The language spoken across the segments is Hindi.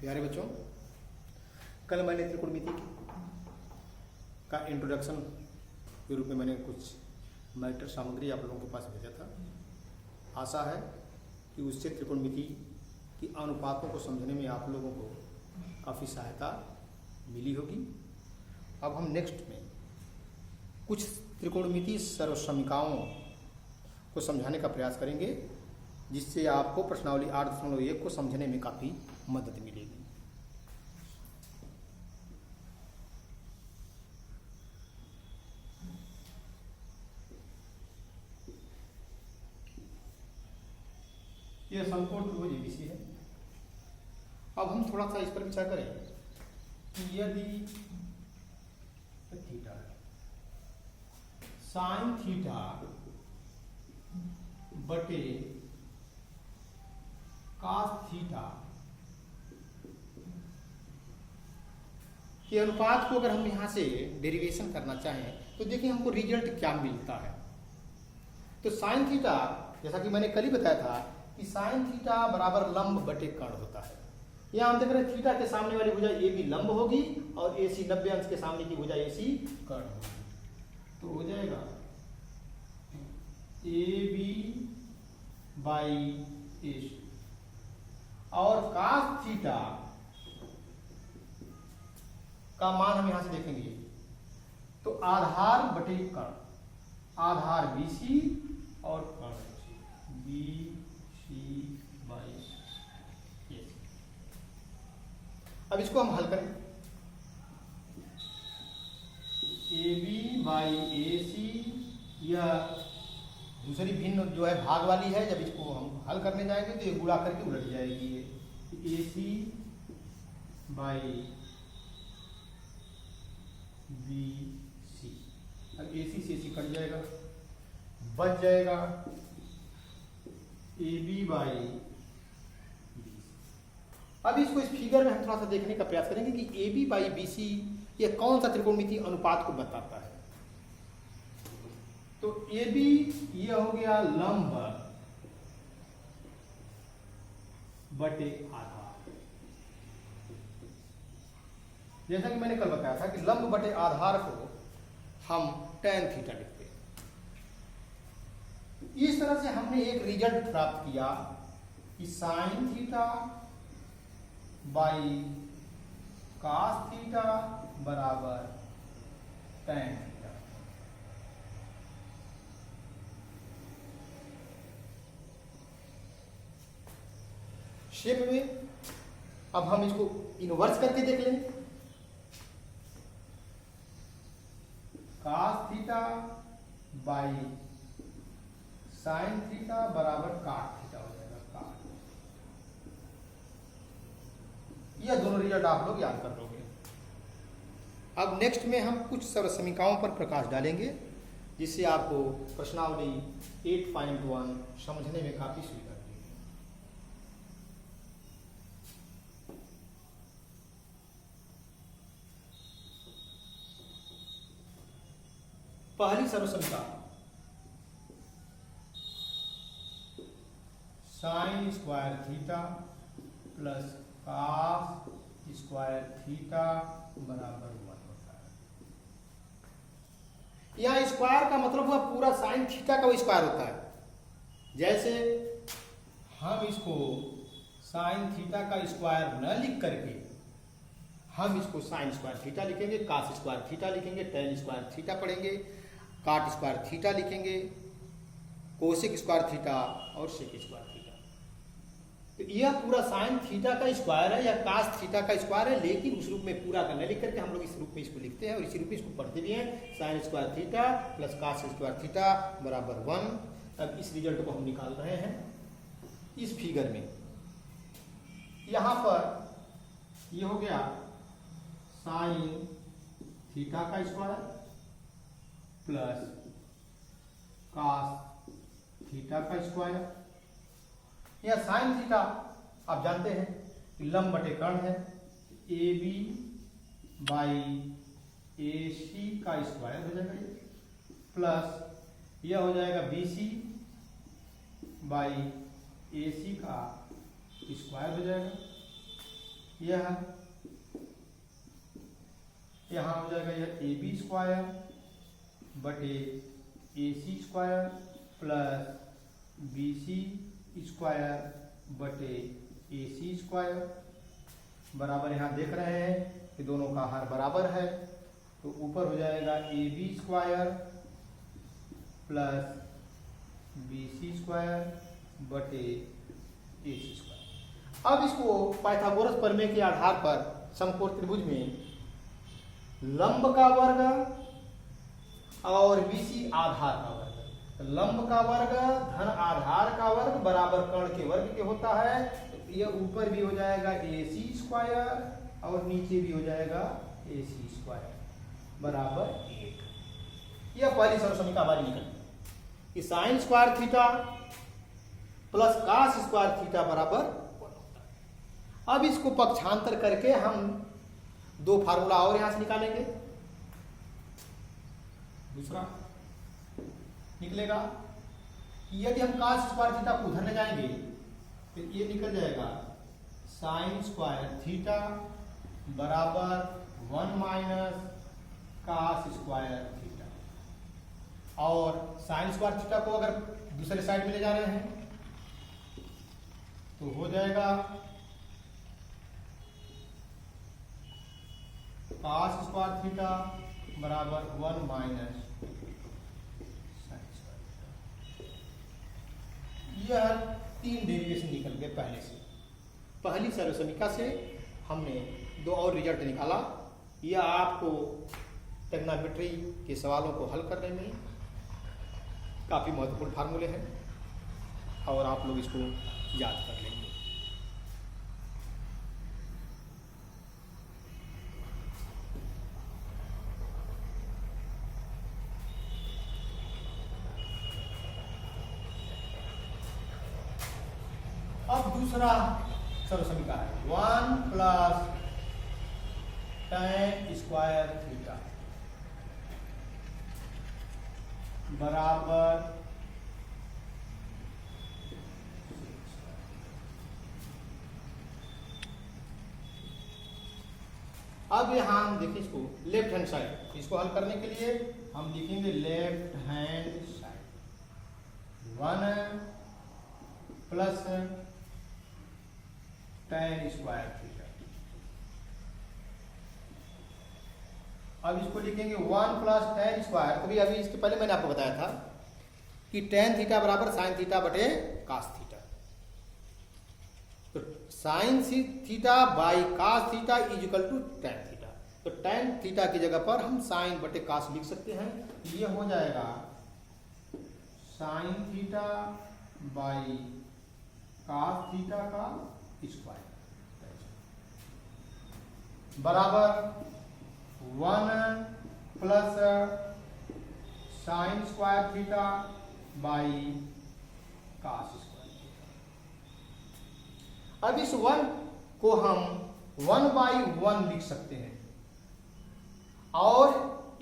प्यारे बच्चों, कल मैंने त्रिकोणमिति का इंट्रोडक्शन के रूप में मैंने कुछ मैटर सामग्री आप लोगों के पास भेजा था। आशा है कि उससे त्रिकोणमिति की अनुपातों को समझने में आप लोगों को काफ़ी सहायता मिली होगी। अब हम नेक्स्ट में कुछ त्रिकोणमिति सर्वसमीकाओं को समझाने का प्रयास करेंगे, जिससे आपको प्रश्नावली 8.1 को समझने में काफ़ी मदद मिलेगी। यह समकोण त्रिभुज एबीसी है। अब हम थोड़ा सा इस पर विचार करें कि यदि थीटा साइन थीटा बटे कॉस थीटा के अनुपात को अगर हम यहां से डेरिवेशन करना चाहें तो देखिए हमको रिजल्ट क्या मिलता है। तो साइन थीटा, जैसा कि मैंने कल ही बताया था कि साइन थीटा बराबर लंब बटे कर्ण होता है। यहां हम देख रहे हैं थीटा के सामने वाली भुजा ए बी लंब होगी और ए सी 90 अंश के सामने की भुजा ए सी कर्ण होगी। तो हो जाएगा ए बी बाई ए सी और cos थीटा का मान हम यहां से देखेंगे तो आधार बटे कर्ण, आधार बी सी और कर्ण बी सी बाई ए सी। अब इसको हम हल करें। ए बी बाई ए सी यह दूसरी भिन्न जो है भाग वाली है। जब इसको हम हल करने जाएंगे तो ये गुणा करके उलट जाएगी। ये ए सी बाई बी सी, अब ए सी से कट जाएगा, बच जाएगा A B by B C. अब इसको इस फिगर में हम थोड़ा सा देखने का प्रयास करेंगे कि A B by B C यह कौन सा त्रिकोणमिति अनुपात को बताता है। तो ए बी ये हो गया लंब बटे आधार। जैसा कि मैंने कल बताया था कि लंब बटे आधार को हम tan थीटा लिखते हैं। इस तरह से हमने एक रिजल्ट प्राप्त किया कि sign theta by cos theta बराबर tan थीटा। शेप में अब हम इसको इनवर्स करके देख लें। cos theta by sign theta बराबर cot थीटा हो जाएगा, cot। यह दोनों रिजल्ट आप लोग याद कर लोगे। अब नेक्स्ट में हम कुछ सर्वसमीकाओं पर प्रकाश डालेंगे, जिससे आपको प्रश्नावली 8.1 समझने में काफी सुविधा। पहली सर्वसमीका sine square theta plus cos square theta बराबर 1 होता है। यहां स्क्वायर का मतलब हुआ पूरा साइन थीटा का वो स्क्वायर होता है। जैसे हम इसको साइन थीटा का स्क्वायर न लिख करके हम इसको साइन स्क्वायर थीटा लिखेंगे, कॉस स्क्वायर थीटा लिखेंगे, टेन स्क्वायर थीटा पढ़ेंगे, कॉट स्क्वायर थीटा लिखेंगे, कोसेक स्क्वायर थीटा और सेक स्क्वायर थीटा। तो यह पूरा साइन थीटा का स्क्वायर है या कॉस थीटा का स्क्वायर है, लेकिन उस रूप में पूरा का न लिख करके हम लोग इस रूप में इसको लिखते हैं और इसी रूप में इसको पढ़ते भी हैं। Sign square theta plus cos square theta बराबर 1। अब इस रिजल्ट को हम निकाल रहे हैं इस फिगर में। यहां पर यह हो गया साइन थीटा का स्क्वायर प्लस कॉस थीटा का स्क्वायर। यह साइन थीटा आप जानते हैं कि लंब बटे कर्ण है। ए बी बाई ए सी का स्क्वायर हो जाएगा ये, प्लस यह हो जाएगा बी सी बाई ए सी का स्क्वायर हो जाएगा। यह यहाँ हो जाएगा यह ए बी स्क्वायर बटे A C square plus B C square बटे ए सी स्क्वायर बराबर, यहाँ देख रहे हैं कि दोनों का हर बराबर है, तो ऊपर हो जाएगा A B square plus B C square बटे ए सी स्क्वायर। अब इसको पाइथागोरस प्रमेय के आधार पर समकोण त्रिभुज में लंब का वर्ग और बीसी आधार का वर्ग, लंब का वर्ग धन आधार का वर्ग बराबर कर्ण के वर्ग के होता है। तो यह ऊपर भी हो जाएगा ए सी स्क्वायर और नीचे भी हो जाएगा ए सी स्क्वायर बराबर 1। यह पहली सरल समीकरण हमारी निकल कि sine square theta plus cos square theta बराबर 1 होता है। अब इसको पक्षांतर करके हम दो फार्मूला और यहां से निकालेंगे। दूसरा निकलेगा कि यदि हम कास स्क्वायर थीटा को उधर ले जाएंगे तो ये निकल जाएगा साइन स्क्वायर थीटा बराबर 1 माइनस कास स्क्वायर थीटा, और साइन स्क्वायर थीटा को अगर दूसरे साइड में ले जा रहे हैं तो हो जाएगा कास स्क्वायर थीटा बराबर 1 माइनस साइन स्क्वायर। यह 3 डेरिवेशन निकल गए पहले से। पहली सरल समीकरण से हमने 2 और रिजल्ट निकाला। यह आपको ट्रिग्नोमेट्री के सवालों को हल करने में काफ़ी महत्वपूर्ण फार्मूले हैं और आप लोग इसको याद कर लेंगे। अब दूसरा सरल समीकरण है 1 प्लस tan स्क्वायर थीटा बराबर अब यहां हम देखिए इसको लेफ्ट हैंड साइड, इसको हल करने के लिए हम लिखेंगे left hand side 1 plus tan square theta. अब इसको लिखेंगे 1 प्लस tan स्क्वायर, तो भी अभी इसके पहले मैंने आपको बताया था कि tan थीटा बराबर साइन थीटा बटे कास थीटा। तो sine theta by cos theta is equal to tan theta. तो tan थीटा की जगह पर हम साइन बटे कास लिख सकते हैं। ये हो जाएगा sine theta by cos theta का स्क्वायर बराबर 1 plus sine square theta by cos square theta. अब इस 1 को हम 1/1 लिख सकते हैं और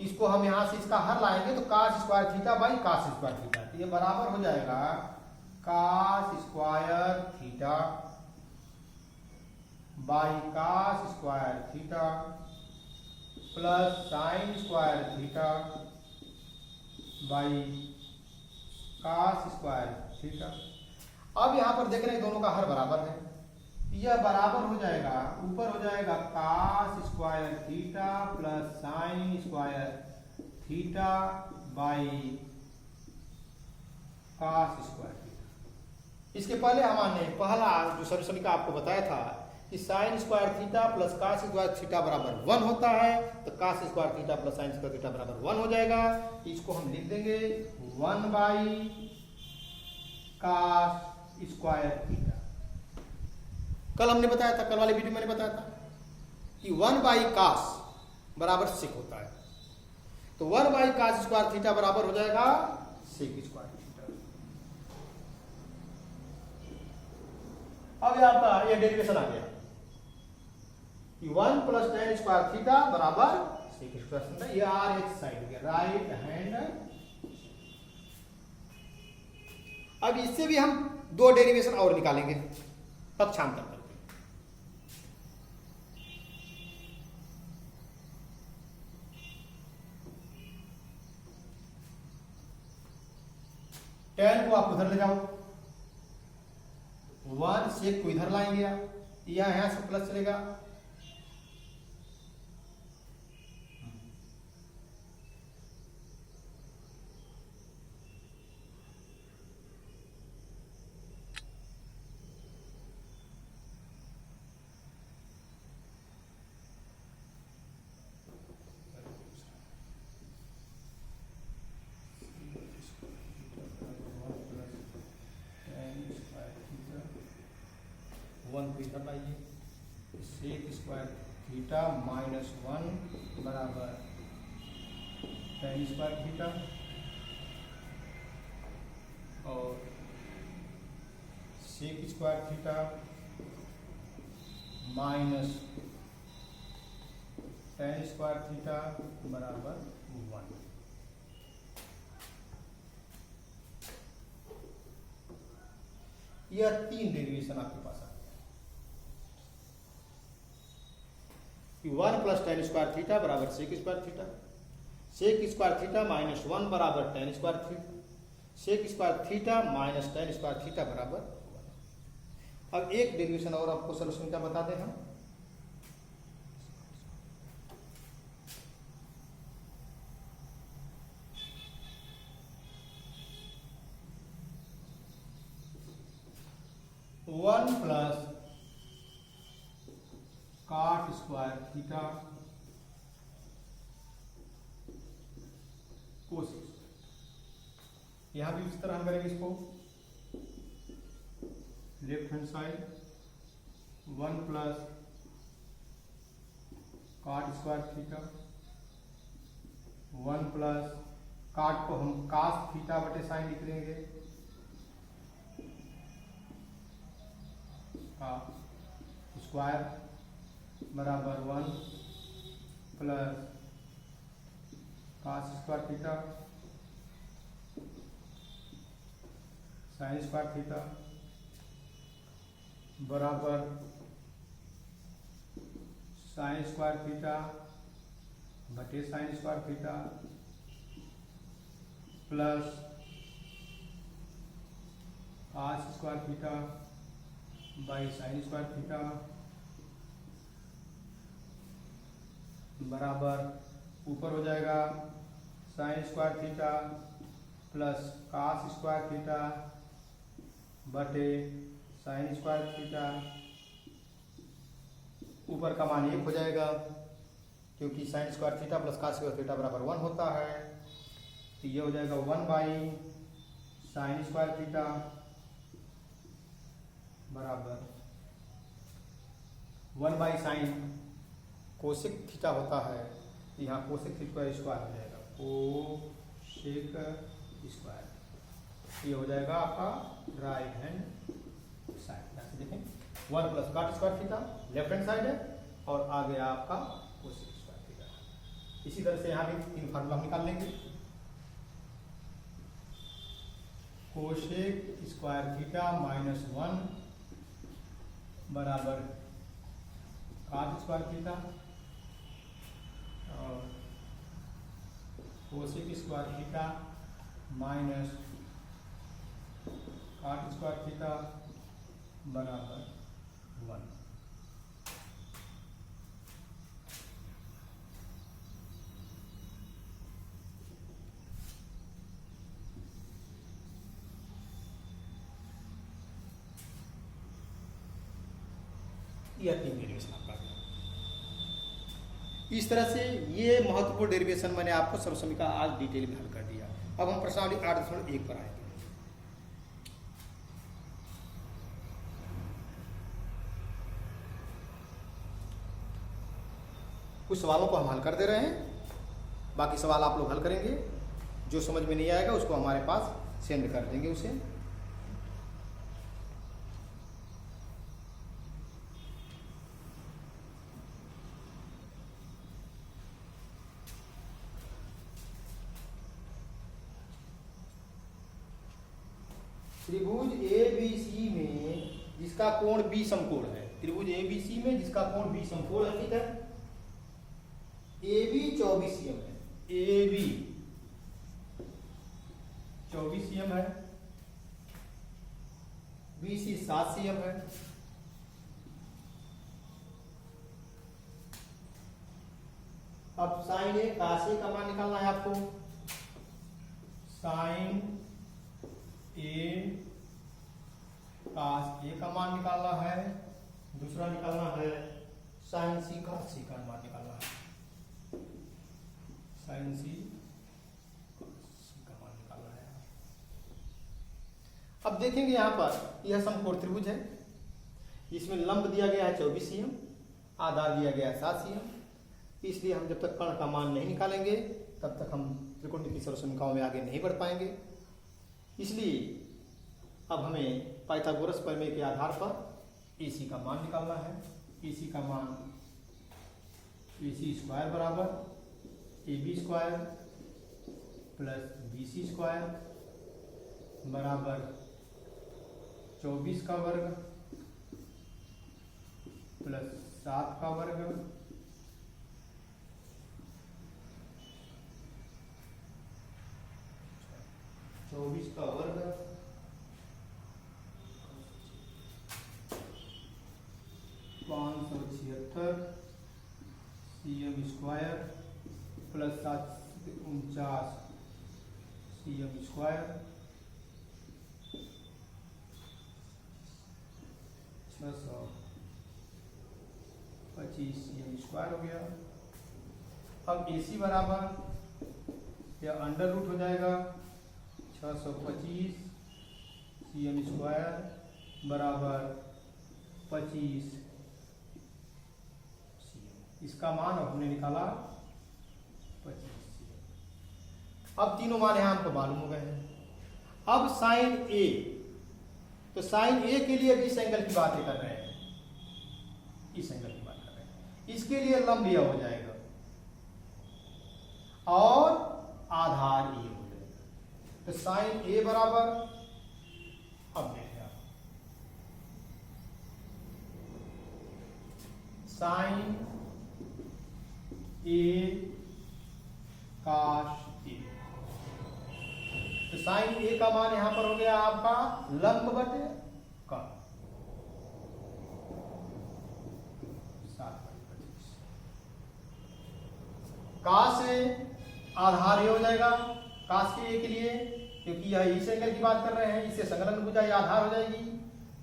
इसको हम यहां से इसका हर लाएंगे तो cos square theta by cos square theta, तो ये बराबर हो जाएगा cos square theta by cos square theta plus sine square theta by cos square theta. अब यहां पर देख रहे हैं दोनों का हर बराबर है, यह बराबर हो जाएगा, ऊपर हो जाएगा cos square theta plus sine square theta by cos square theta. इसके पहले हमने पहला जो सरल समीकरण आपको बताया था कि sine square theta plus cos square theta बराबर 1 होता है, तो cos square theta plus sine square theta बराबर 1 हो जाएगा। इसको हम लिख देंगे 1 बाई कास स्क्वायर थीटा। कल हमने बताया था, कल वाले वीडियो में मैंने बताया था कि 1 बाई कास बराबर सेक होता है, तो 1 बाई कास स्क्वायर थीटा बराबर हो जाएगा सेक स्क्वायर थीटा। अब यहाँ आपका यह डेरिवेशन आ गया कि 1 प्लस tan स्क्वायर थीटा बराबर सेक स्क्वायर थीटा। ये RH साइड हो गया, राइट हैंड। अब इससे भी हम 2 डेरिवेशन और निकालेंगे पक्षांतर करके। tan को आप उधर ले जाओ, 1 sec को इधर लाएंगे आप, यहाँ से प्लस चलेगा, वन को इधर लाइए, सेक स्क्वायर थीटा माइनस 1 बराबर tan स्क्वायर थीटा, और sec square theta minus tan square theta बराबर 1। यह 3 डेरिवेशन आपके पास आ गया। 1 प्लस tan स्क्वायर थीटा बराबर sec square theta, sec square theta minus 1 बराबर tan square theta, sec square theta minus tan square theta बराबर 1। अब एक डेरिवेशन और आपको सॉल्यूशन क्या बता दें हम, one plus cot square theta cosec, यहां भी इस तरह हम करेंगे इसको, left hand side 1 plus cot square theta, 1 plus cot को हम cos थीटा बटे साइन लिख लेंगे, का स्क्वायर बराबर 1 plus cos square theta sine square theta बराबर साइन स्क्वायर थीटा बटे sign square theta plus cos square theta by sine square theta बराबर ऊपर हो जाएगा sign square theta plus cos square theta बटे साइन स्क्वायर थीटा, ऊपर का मान 1 हो जाएगा क्योंकि sign square theta plus cos square theta बराबर 1 होता है, तो ये हो जाएगा 1 बाई साइन स्क्वायर थीटा बराबर 1 बाई साइन कोसेक थीटा होता है, यहाँ कोसेक थीटा स्क्वायर हो जाएगा, कोसेक स्क्वायर, ये हो जाएगा आपका राइट हैंड साइड। ऐसे देखें 1 plus cot square theta left hand side है और आ गया आपका कोसेक स्क्वायर थीटा। इसी तरह से यहाँ भी 3 फार्मूला हम निकाल लेंगे, कोसेक स्क्वायर थीटा माइनस 1 बराबर cot स्क्वायर थीटा और cosec square theta minus cot square theta बराबर 1। यह 3 डेरिवेशन आपका गया। इस तरह से ये महत्वपूर्ण डेरिवेशन मैंने आपको सर्वसमीका आज डिटेल में हल कर दिया। अब हम प्रश्नावली 8.1 पर आएंगे। कुछ सवालों को हम हल कर दे रहे हैं, बाकी सवाल आप लोग हल करेंगे, जो समझ में नहीं आएगा उसको हमारे पास सेंड कर देंगे उसे। त्रिभुज ABC में जिसका कोण B समकोण है, त्रिभुज ABC में जिसका कोण B समकोण है, ठीक है, AB 24 cm है, AB 24 cm है BC 7 cm है। अब साइन ए cos ए का मान निकालना है आपको। साइन ए cos ए का मान निकालना है। दूसरा निकालना है साइन सी cos सी का मान निकालना है। साइन सी cos सी का मान निकालना है। अब देखेंगे यहाँ पर यह समकोण त्रिभुज है। इसमें लंब दिया गया है 24 cm, आधार दिया गया है 7 cm। इसलिए हम जब तक कर्ण का मान नहीं निकालेंगे तब तक हम त्रिकोणमितीय सरलसमीकरणों में आगे नहीं बढ़ पाएंगे। इसलिए अब हमें पाइथागोरस प्रमेय के आधार पर AC का मान निकालना है। AC का मान AC स्क्वायर बराबर AB square plus BC square बराबर 24 का वर्ग प्लस 7 का वर्ग 24 का वर्ग 576 cm square plus 749 cm square 625 cm square हो गया। अब AC बराबर या अंडर रूट हो जाएगा 625 cm स्क्वायर बराबर 25 cm। इसका मान अब हमने निकाला 25 cm। अब तीनों मान यहां हमको मालूम हो गए हैं। अब साइन ए, तो साइन ए के लिए भी इस एंगल की बातें कर रहे हैं, इस एंगल की बात कर रहे हैं। इसके लिए लंब यह हो जाएगा और आधार ए हो जाएगा। तो साइन ए बराबर, अब देखें आप, साइन ए काश ए। तो साइन ए का मान यहां पर हो गया आपका लंब बटे कर्ण 7/25। काश ए आधार ए हो जाएगा काश के ए के लिए, क्योंकि यह इस एंगल की बात कर रहे हैं, इससे संलग्न भुजा ये आधार हो जाएगी।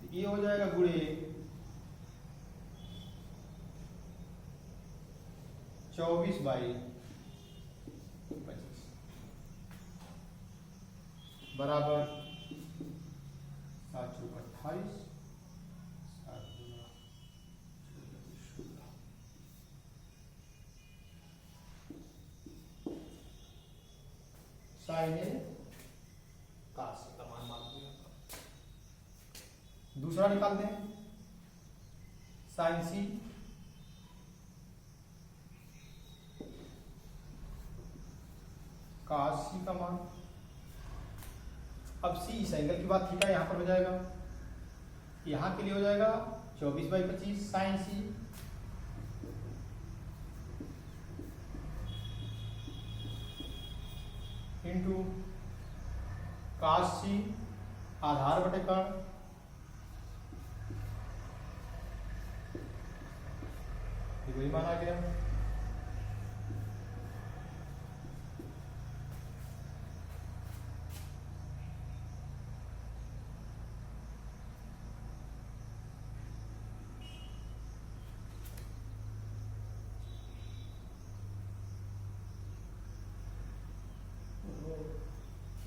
तो ये हो जाएगा गुणे 24/25 बराबर 7 × 28 7 × 16। साइन ए काश का मान मालूम है। दूसरा निकालते हैं साइन सी काश सी का मान। अब सी इस एंगल की बात थीटा यहां पर हो जाएगा, यहां के लिए हो जाएगा 24/25 साइन सी इंटू काश सी आधार बटे कर्ण वही माना गया।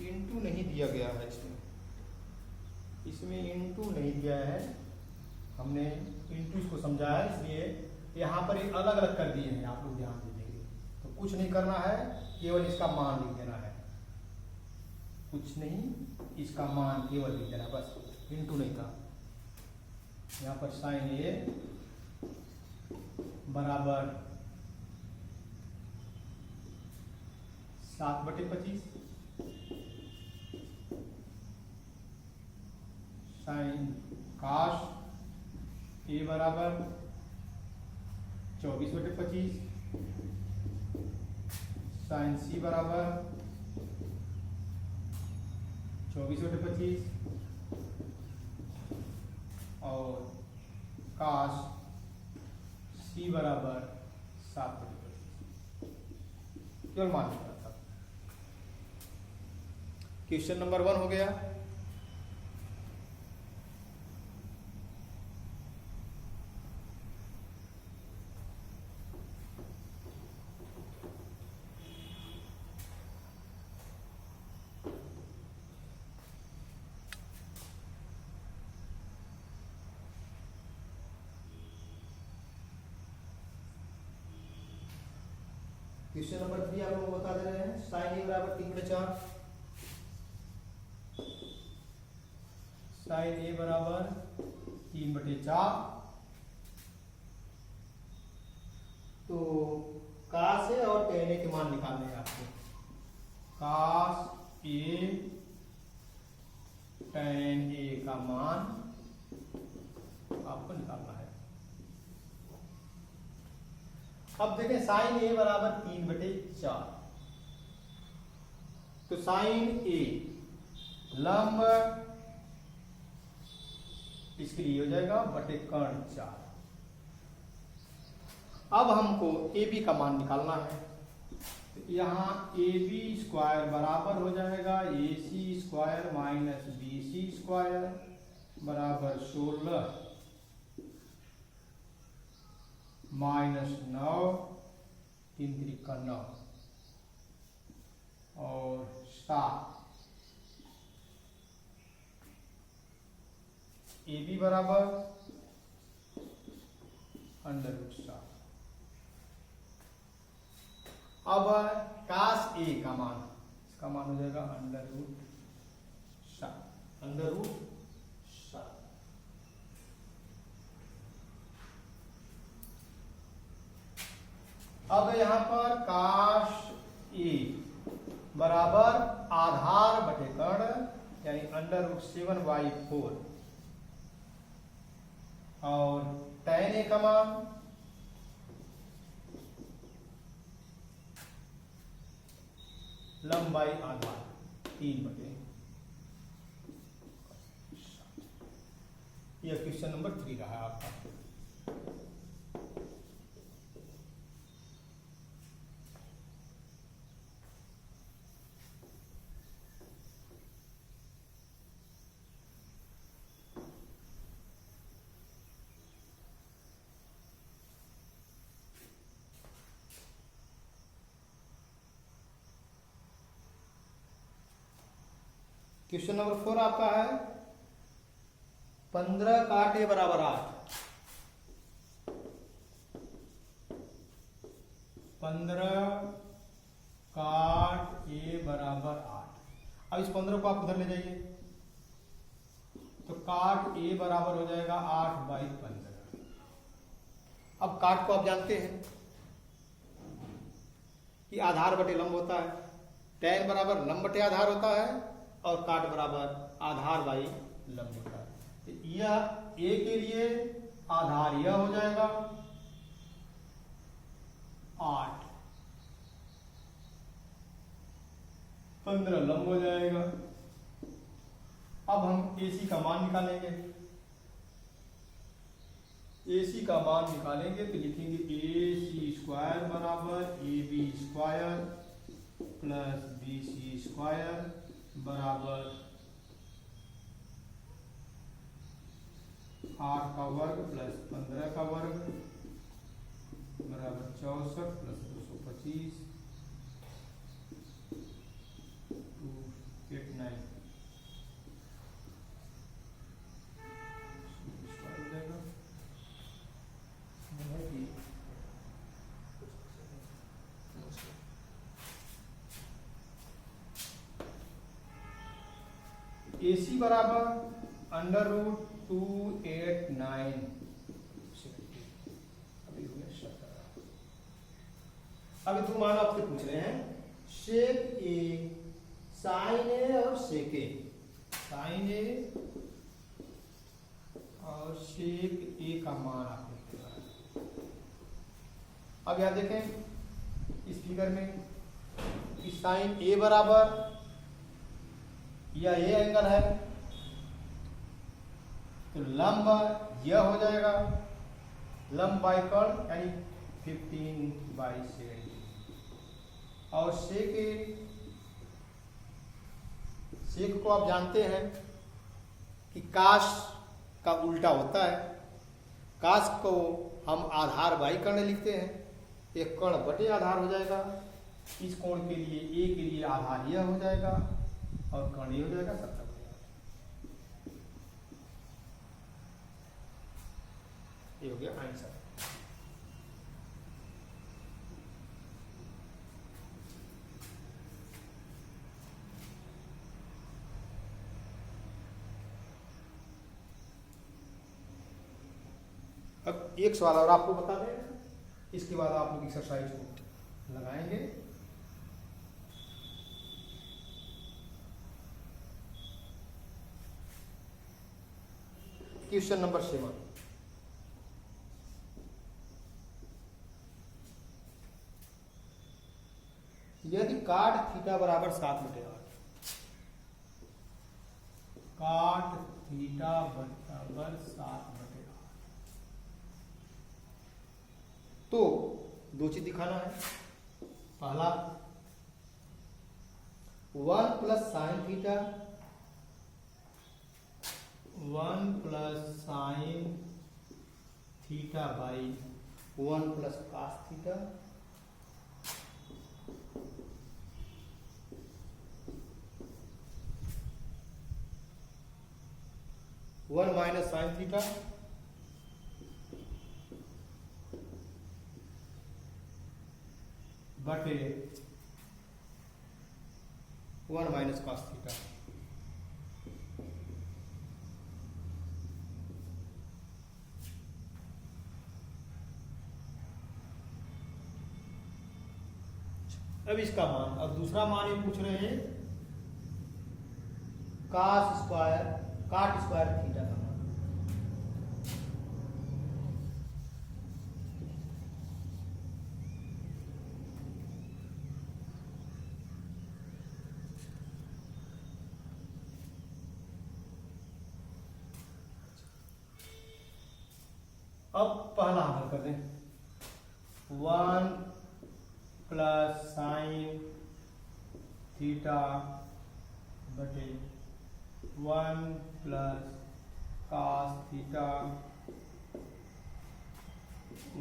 इंटू नहीं दिया गया है, इसमें इंटू नहीं दिया है, हमने इंटू इसको समझा है, इसलिए यहाँ पर एक अलग अलग कर दिए हैं, आप लोग ध्यान दीजिएगा। तो कुछ नहीं करना है, केवल इसका मान लिख देना है, कुछ नहीं, इसका मान केवल लिख देना, बस इंटू नहीं था। यहाँ पर साइन ए बराबर 7/25 साइन काश ए बराबर 24/25 साइन सी बराबर 24/25 और काश सी बराबर 7/25 केवल मान लिया था। क्वेश्चन नंबर 1 हो गया। क्वेश्चन नंबर 3 आप लोग बता दे रहे हैं। साइन ए बराबर 3/4, साइन ए बराबर 3/4। तो काश ए और टेन ए के मान निकालने हैं आपको। काश ए टेन ए का मान आपको निकालना है। अब देखें साइन ए बराबर 3/4, तो साइन ए लंब इसके लिए हो जाएगा बटे कर्ण 4। अब हमको ए बी का मान निकालना है। तो यहाँ ए बी स्क्वायर बराबर हो जाएगा A C square minus B C square बराबर 16 माइनस 9 3 त्रिका 9 और 7। ए बी बराबर √7। अब काश ए का मान, इसका मान हो जाएगा √7। अब यहां पर काश ए बराबर आधार बटे कर्ण यानी √7/4 और tan ए का मान लंबाई आधार 3/7। यह क्वेश्चन नंबर 3 रहा आपका। क्वेश्चन नंबर 4 आपका है 15 काट ए बराबर 8। 15 काट ए बराबर 8। अब इस 15 को आप उधर ले जाइए तो काट ए बराबर हो जाएगा 8/15। अब काट को आप जानते हैं कि आधार बटे लंब होता है, tan बराबर लंब बटे आधार होता है और काट बराबर आधार बाई लंब होता है। तो यह ए के लिए आधार यह हो जाएगा 8, 15 लंब हो जाएगा। अब हम AC का मान निकालेंगे। AC का मान निकालेंगे तो लिखेंगे AC स्क्वायर बराबर AB square plus BC square बराबर 8 का वर्ग प्लस 15 का वर्ग बराबर 64 प्लस 225 289 स्क्वायर हो जाएगा। AC बराबर √289 अभी दो मान आपसे पूछ रहे हैं। शेक ए साइन ए और शेक ए, साइन ए और शेक ए का मान आपको पूछा है। अब यहां देखें इस फिगर में कि साइन ए बराबर यह ए एंगल है तो लंब यह हो जाएगा, लंब बाई कर्ण यानी 15/70। और सेक को आप जानते हैं कि काश का उल्टा होता है। काश को हम आधार बाई कर्ण लिखते हैं, एक कर्ण बटे आधार हो जाएगा। इस कोण के लिए ए के लिए आधार यह हो जाएगा और कर्ण ये हो जाएगा 70। ये हो गया आंसर। अब एक सवाल और आपको बता दें, इसके बाद आप लोग एक्सरसाइज को लगाएंगे। Question number 7। यदि काट थीटा बराबर 7/8, काट थीटा बराबर 7/8, तो दो चीज दिखाना है। पहला 1 plus sine theta, 1 plus sine theta by 1 plus cos theta, one minus sine theta बटे 1 माइनस कॉस थीटा। अब इसका मान, अब दूसरा मान ये पूछ रहे हैं काट स्क्वायर थीटा का मान। अब पहला हल कर दें, 1 प्लस साइन थीटा बटे 1 plus cos theta,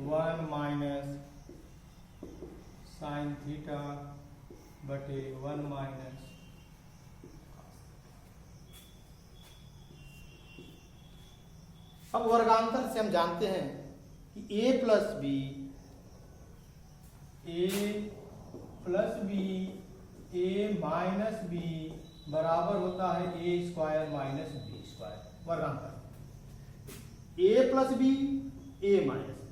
1 minus sine theta बटे 1 माइनस। अब वर्गांतर से हम जानते हैं कि a plus B a minus B बराबर होता है a square minus B square. वर्गांतर a plus B a minus B,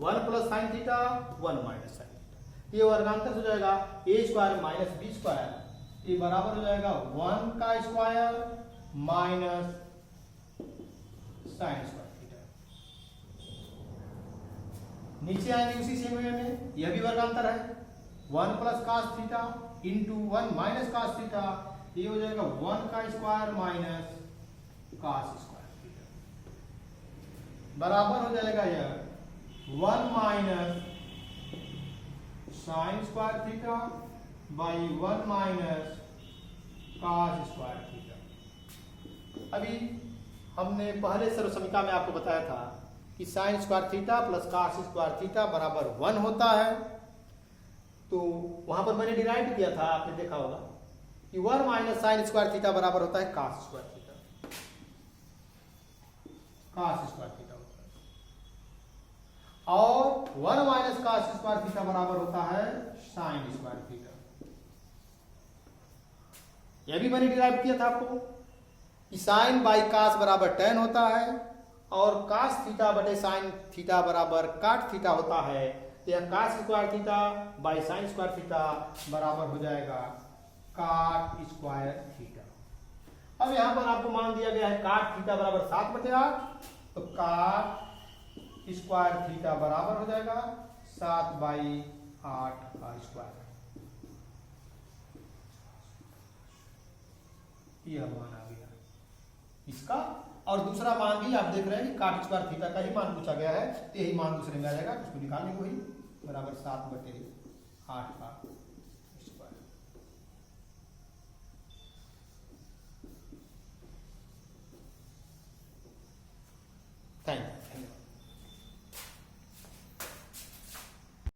1 plus sine theta 1 minus sine theta, ये वर्गांतर हो जाएगा a square minus B square, ये बराबर हो जाएगा 1 का square minus sine square theta. नीचे आएंगे उसी सेम वे में, यह भी वर्गांतर है, 1 plus cos theta into 1 minus cos theta, ये हो जाएगा 1 का square minus cos square theta, बराबर हो जाएगा यह 1 minus sine square theta by 1 minus cos square theta. अभी हमने पहले सर्वसमीका में आपको बताया था कि sine square theta plus cos square theta बराबर 1 होता है। तो वहां पर मैंने डिराइव किया था, आपने देखा होगा कि 1 माइनस साइन स्क्वायर थीटा बराबर होता है cos square theta, cos square theta होता है, और 1 माइनस कॉस स्क्वायर थीटा बराबर होता है साइन स्क्वायर थीटा। यह भी मैंने डिराइव किया था आपको कि साइन बाई कास बराबर tan होता है और कास थीटा बटे साइन थीटा बराबर काट थीटा होता है। तो यह cos square theta by sine square theta बराबर हो जाएगा काट स्क्वायर थीटा। अब यहां पर आपको मान दिया गया है काट थीटा बराबर 7/8, तो काट स्क्वायर थीटा बराबर हो जाएगा 7/8 का स्क्वायर। यह मान आ गया इसका और दूसरा मान भी आप देख रहे हैं कि cot स्क्वायर थीटा का ही मान पूछा गया है, तो यही मान दूसरे में आ जाएगा, उसको निकाल लेंगे वही बराबर 7/8 का